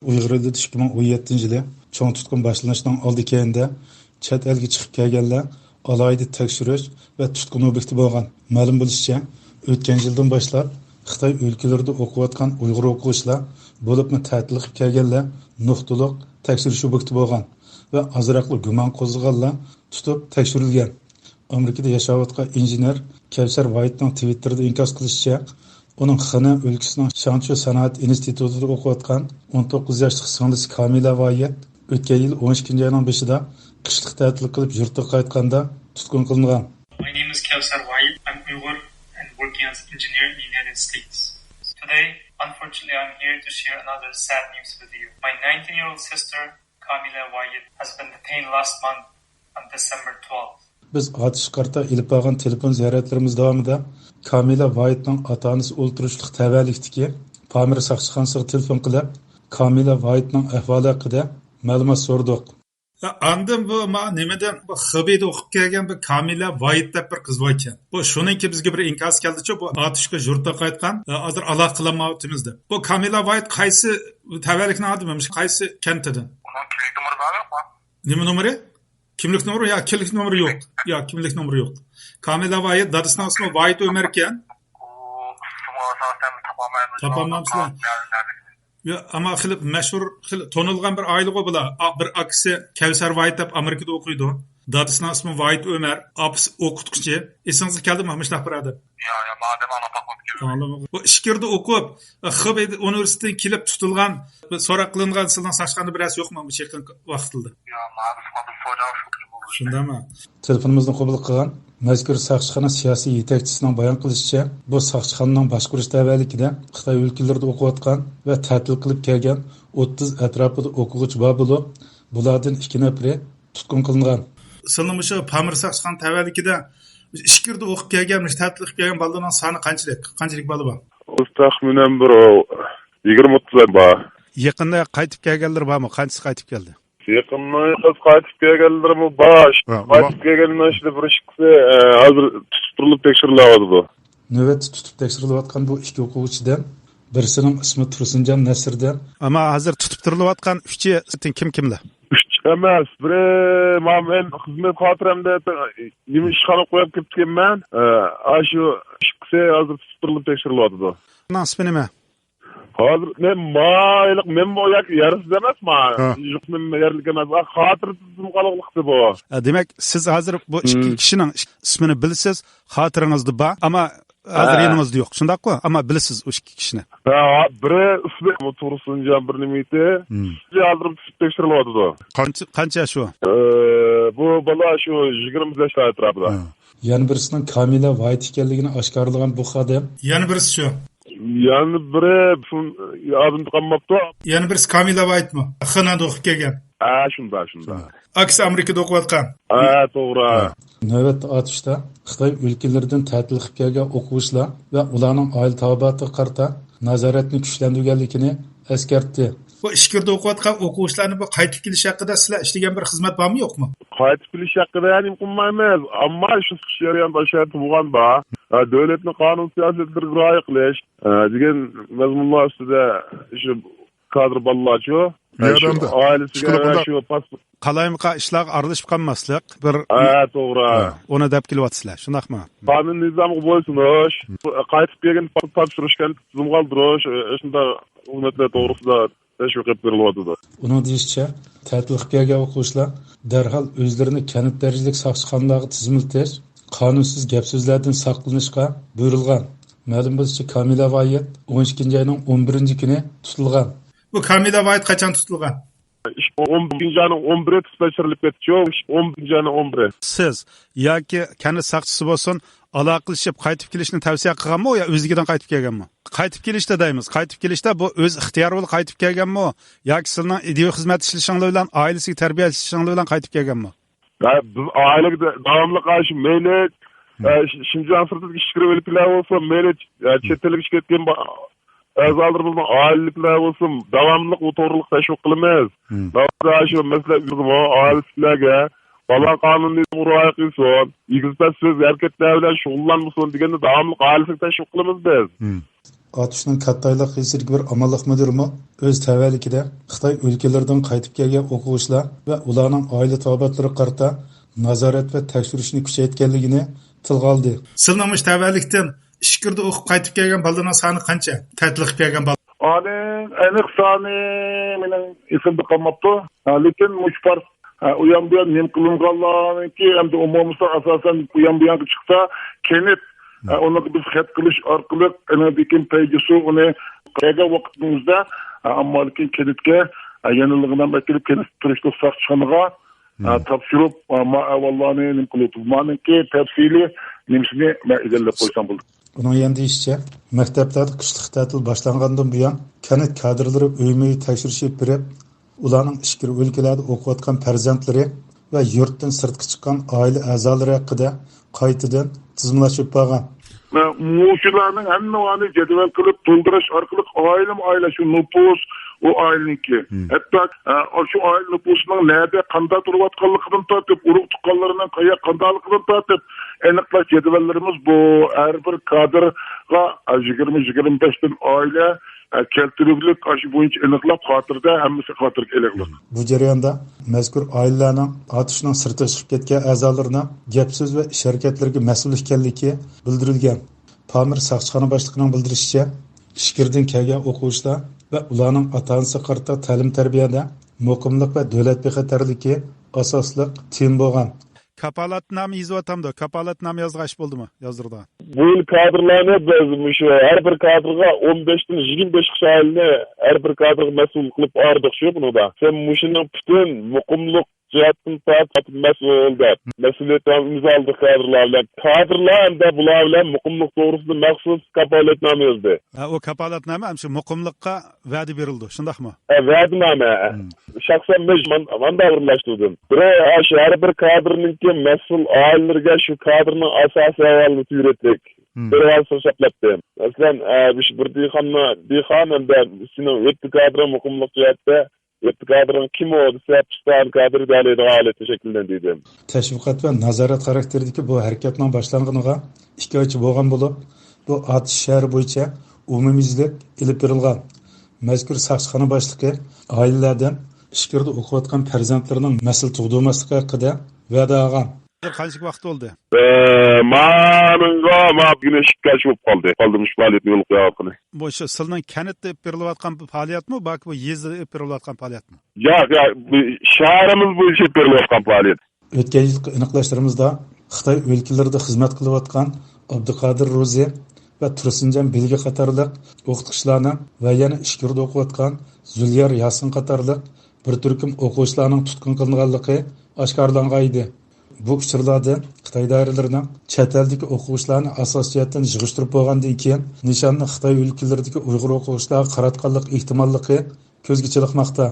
Uyg'ur elida 2017-yili cho'ng tutqun boshlanishdan oldikenda chet elga chiqib kelganlar alohida tekshirish va tutqun obyekti bo'lgan. Ma'lum bo'lishicha, o'tgan yildan boshlab Xitoy o'lkalarida o'qiyotgan Uyg'ur o'quvchilar bo'libmi ta'til qilib kelganlar nuqtaliq tekshirish obyekti bo'lgan va azroqli gumon qo'zg'alganlar tutib tekshirilgan. Amerikada yashayotgan injener Kevsar Whitening Twitterda inkos qilishicha, uning Xina o'lkasining Shanshu sanoat institutida o'qiyotgan 19 yoshli singlisi Kamila Vayet o'tgan yil 12 oyning 5-ida qishliq ta'til qilib yurtga qaytganda tutqun qilingan. My name is Kevsar Wayet. I'm Uyghur and working as an engineer in the United States. Today, unfortunately, I'm here to share another sad news with you. My 19-year-old sister, Kamila Wayet, has been detained last month on December 12th. Biz atışqarta ilib olgan telefon ziyoratlarimiz davomida Kamila Vayetning ota-onasi o'ltirishlik tavallikdagi Pamir saqchixonasiga telefon qilib, Kamila Vayetning ahvoli haqida ma'lumot so'rdik. Andan bu nimadan bu Xibeyda o'qib kelgan bu Kamila Vayet deb bir qiz bor ekan. Bu shuningki bizga bir inkos keldi-chi, bu atishga yurtga qaytgan, hozir aloqa qilinmayaptimizda. Bu Kamila Vayet qaysi tavallikning odimi, qaysi kentidan? Kimlik nomeri bormi? Nima nomeri? Kimlik nomeri ya kimlik nomeri yo'q. Ya kimlik nomeri yo'q. Kamila Vayet dadasining ismi Vayet Ömer ekan. Topolmayapsizlar. Ya ama xilip meşhur tonilgan bir ailesi bular. Bir aksi Kevsar Vayet deb Amerikada o'qiydi. Dadasining ismi Vayet Ömer, apis o'qituvchi. Esingizga keldimi Mishloq birodar? Ya madem anlatmak keldi. Bu ishkirda o'qib, Xibey universitetiga kelib tutilgan, so'roq qilingan sizdan saçqandı biraz yo'qmi bu yaqin vaqtida? Ya madem so'roq shundami? Telefonimizni qabul qilgan mazkur saqchixona siyosiy yetakchisining bayon qilishicha, bu saqchixonaning boshqarish tavallikida Xitoy o'lkalarida o'qiyotgan va ta'til qilib kelgan 30 atrofida o'quvchi bor bo'lib, bulardan 2 nafari tutqun qilingan. Sizning shu Pamir saqchixona tavallikida ishkirda o'qib kelgan, ta'til qilib kelgan bolalarning soni qanchalik? Qanchalik bola bor? Taxminan bir 20-30 bor. Yaqinda qaytib kelganlar bormi? Qanchasi qaytib keldi? Yaqinda qaytib kelganlarmi bor. Qaytib kelganlar işte bir ikkisi hozir tutib turilib tekshirilyapti. Navbat tutib tekshirilayotgan bu ikki o'quvchidan birisining ismi Tursunjon Nasrdan. Ama hozir tutib turilayotgan uchi kimlar? Emas, biri men xizmat xotiramda nima ishxona qo'yib ketganman. Shu ikkisi hozir tutib turilib tekshirilyapti. Nasib nima? Hozir men bu yarısı emasmi? Yo'q, men yerlik emas. Xotirasiz qolliqdi bu. Demak, siz hozir bu ikki kishining ismini bilsiz, xotiringizda bor, ama hozir yaningizda yo'q. Shundaqmi? Ama bilasiz o'sha ikki kishini. Biri ismi Tursunjon bir nimiti. Hozir tekshirilyapti. Qancha shu? Bu bola shu 20 yoshlar atrofida. Yana birisining Kamila Vayet ekanligini oshkorlagan bu xodim. Yana birisi shu. Yani biri adım tıkanmaptı. Yani birisi Kamila Vayetmi? Xinada o'qib kelgan. Shunda. Aksi Amerikada o'qiyotgan. To'g'ri. Navbatda atishda Xitoy o'lkalaridan ta'til qilib kelgan o'quvchilar va ularning oila taboatiga qarata nazoratni kuchlantirganligini eskartdi. Bu ishkirda o'qiyotgan o'quvchilarni bu qaytib kelish haqida sizlar ishlagan bir xizmat bormi yo'qmi? Qaytib kelish haqida yani qilmaymiz. Ammo shu jarayonda shart bo'lgan bor. Davlatning qonun siyosatlariga rioya qilish degan mazmunlar ustida shu kadr bolalarcha ailasiga shu pasport qalaymiqa ishlarga aralashib qolmaslik bir to'g'ri. Uni deb kelyapsizlar, shundaqmi? Qonun nizomiga bo'ysunish, qaytib kelgan topshirishgan tizim qoldirish, shunda hurmatlar to'g'risida tashviq qilib berilyapti. Uning deyishicha, ta'til qilib kelgan o'quvchilar darhol o'zlarini kanit darajalik saqchixonalarga tizimlatish, qonunsiz gap so'zlardan saqlanishga buyurilgan. Ma'lum bo'lishicha, Kamila Vayet 12 oyning 11-kuni tutilgan. Bu Kamila Vayet qachon tutilgan? 11 ayning 11-i tutilib ketdi. 11 ayning 11-i. Siz yoki kanit saqchisi bo'lsin, aloqa qilishib qaytib kelishni tavsiya qilganmi yo o'zigidan qaytib kelganmi? Qaytib kelishda deymiz. Qaytib kelishda bu o'z ixtiyori bilan qaytib kelganmi yoki sizning ideal xizmat ishlashingiz bilan, oilasiga tarbiyalashingiz bilan qaytib kelganmi? Biz ailega davomli qarshi meyli Şinjan sırtı işkiri velikler olsun, meyli çetelik işketken azaldırımızın ailelikler olsun, davamlılık ve doğruluk teşvik kılımız. Daha şu mesela aileliklerge balan kanunu muraya kılsın, İngilizce söz erkekler bilen şoğullanmışsın degende davamlılık ailelik teşvik kılımız biz. Atışning kattayliq hizirgi bir amalliq müdürümü öz tavallikida Xitoy ülkelerinden qaytib kelgan o'quvchilar va ularning oila tobatlari qarta nazorat va tekshirishni kuchaytganligini tilga oldi. Sizning tavallikdan ishkirda o'qib qaytib kelgan bolalarning soni qancha? Ta'tilga kelgan bolalar. Aniq soni mening esimda qolmabdi. Lekin mushpar uyan bu yan nim qilinganlarniki hamda umumisa asosan uyan bu yanga chiqsa kenit onu biz xat qilish orqali anadikin payjusu uni qayga vaqtimizda ammo lekin kenitga yanılig'idan kelib kenit turishlik saqchixonaga topshirib ma avvallarni nim qilib maniki tafsili nimsini men egallab qo'ysam bo'ldi. Bunun yan deyişçe, məktəblərdə qışlıq tətil başlanğandan bu yan kənit kadrları öyməyi təkşirişib birib, ularning ishkir o'lkalarda o'qiyotgan farzandlari va yurtdan sirtqa chiqqan oila a'zolari haqida qaytadan tizimlashib bo'lgan. Muşularning hammasini jadval qilib to'ldirish orqali oila shu nupus o aileniki. Hatta şu aile nüfusunun nerede qanday turayotganligidan tortib, urug' tuqqanlarining qayerga qandayligidan tortib aniqlash jadvallarimiz bu har bir kadrga 20-25 dan oila keltiriblik aşı boyunca aniqlab xotirda hammasi xotirga elig'liq. Bu jarayonda mazkur oilalarning atishning sirtiga chiqib ketgan a'zolarini gapsiz va ish harakatlariga mas'ul ekanligi bildirilgan. Pamir saqchixona boshlig'ining bildirishicha, ishkirdan kelgan o'quvchilar va ularning ota-onasi qarta ta'lim tarbiyada muqimlik va davlat bexatarligi asosli tim bo'lgan. Kapolatnoma yozyotamdi. Kapolatnoma yozg'ash bo'ldimi? Yozdirdi. Bu kadrlarni biz har bir kadrga 15 dan 25 shaylni har bir kadrga mas'ul qilib ordiq shu bunda. Sen mushuning butun muqimlik jihatdan tartib mas'ulda. Mas'uliyatimizni oldik kadrlar bilan. Kadrlar hamda bular bilan muqimlik to'g'risida maxsus kapolatnoma yozdi. O kapolatnoma ham shu muqimlikqa va'da berildi, shundaqmi? Va'dnoma. Shaxsan men davrlashtirdim. Har bir kadrninki mas'ul oilalarga shu kadrning asosiy ahvolini tuyretdik. Bir vaqt hisoblabdim. Masalan, bir dehqon hamda sinin yetti kadr muqimlik jihatda yetti kadrning kim o desa piston kadr dalil holat shakldan dedim. Tashviqot va nazorat xarakteridagi bu harakatning boshlanganiga 2 oy bo'lgan bo'lib, bu Atish shahri bo'yicha umumiylik ilib berilgan. Mazkur saqchixona boshlig'i oilalardan ishkirda o'qiyotgan farzandlarining mas'ul tug'dirmasligi haqida va'da olgan. Qancha vaqt bo'ldi? Menga güneşikka bo'lib qoldi. Qoldirmish faoliyatni yo'l qo'yayotgani. Bu shu silning kanitda berilayotgan faoliyatmi, balki bu yezda berilayotgan faoliyatmi? Yo'q, shahrimiz bo'yicha berilayotgan faoliyat. O'tgan yilgi aniqlashlarimizda Xitoy o'lkalarida xizmat qilayotgan Abduqodir Ro'zi va Tursinjon Bilgi qatorliq o'qituvchilarni va yana ishkirda o'qiyotgan Zulyar Yasin qatorliq bir turkum o'quvchilarning tutqun qilinganligi oshkorlangan edi. Bu uchurlarda Xitoy doiralarining chet eldagi o'quvchilarni asosiyatdan yig'ishtirib bo'lgandan keyin nishonni Xitoy o'lkalaridagi Uyg'ur o'quvchilarga qaratganlik ehtimolligi ko'zga chiqmoqda.